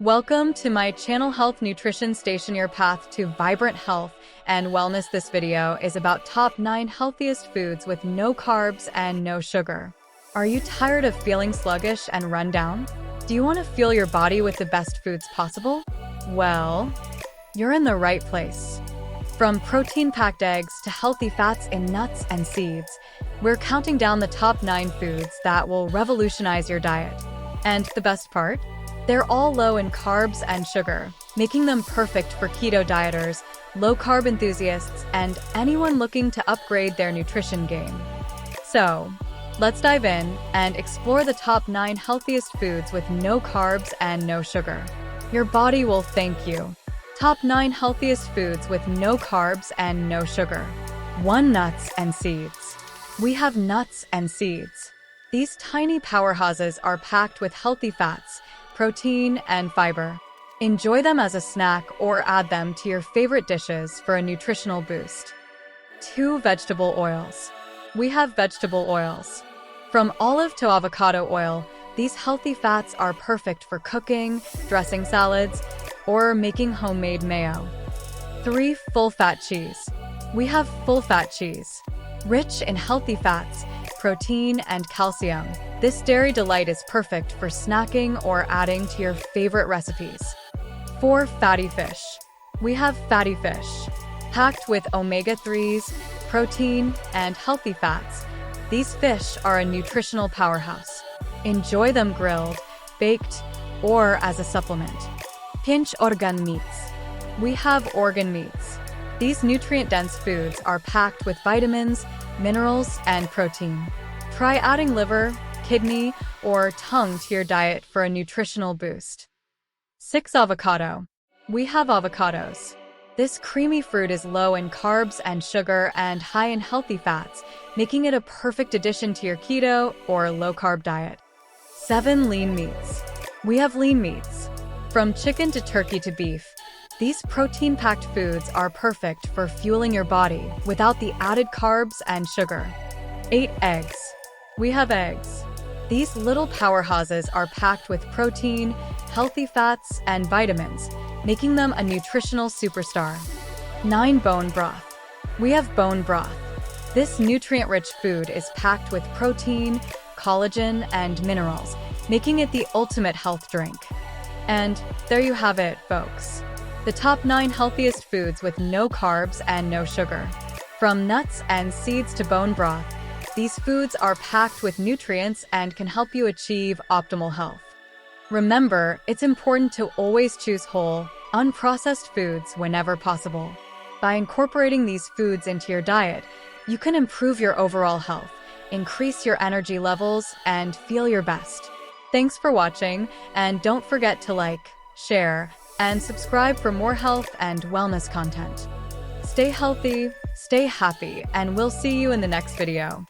Welcome to my channel Health Nutrition Station, your path to vibrant health and wellness. This video is about top 9 healthiest foods with no carbs and no sugar. Are you tired of feeling sluggish and run down? Do you want to fuel your body with the best foods possible? Well, you're in the right place. From protein-packed eggs to healthy fats in nuts and seeds, we're counting down the top 9 foods that will revolutionize your diet. And the best part? They're all low in carbs and sugar, making them perfect for keto dieters, low-carb enthusiasts, and anyone looking to upgrade their nutrition game. So, let's dive in and explore the top 9 healthiest foods with no carbs and no sugar. Your body will thank you. Top 9 healthiest foods with no carbs and no sugar. 1. Nuts and seeds. We have nuts and seeds. These tiny powerhouses are packed with healthy fats, protein, and fiber. Enjoy them as a snack or add them to your favorite dishes for a nutritional boost. 2. Vegetable oils. We have vegetable oils. From olive to avocado oil, these healthy fats are perfect for cooking, dressing salads, or making homemade mayo. 3. Full-fat cheese. We have full-fat cheese. Rich in healthy fats, protein, and calcium, this dairy delight is perfect for snacking or adding to your favorite recipes. 4. Fatty fish. We have fatty fish. Packed with omega-3s, protein, and healthy fats, these fish are a nutritional powerhouse. Enjoy them grilled, baked, or as a supplement. Pinch organ meats. We have organ meats. These nutrient-dense foods are packed with vitamins, minerals, and protein. Try adding liver, kidney, or tongue to your diet for a nutritional boost. 6. Avocado. We have avocados. This creamy fruit is low in carbs and sugar and high in healthy fats, making it a perfect addition to your keto or low-carb diet. 7. Lean meats. We have lean meats. From chicken to turkey to beef, these protein-packed foods are perfect for fueling your body without the added carbs and sugar. 8. Eggs. We have eggs. These little powerhouses are packed with protein, healthy fats, and vitamins, making them a nutritional superstar. 9. Bone broth. We have bone broth. This nutrient-rich food is packed with protein, collagen, and minerals, making it the ultimate health drink. And there you have it, folks. The top 9 healthiest foods with no carbs and no sugar. From nuts and seeds to bone broth, these foods are packed with nutrients and can help you achieve optimal health. Remember, it's important to always choose whole, unprocessed foods whenever possible. By incorporating these foods into your diet, you can improve your overall health, increase your energy levels, and feel your best. Thanks for watching, and don't forget to like, share, and subscribe for more health and wellness content. Stay healthy, stay happy, and we'll see you in the next video.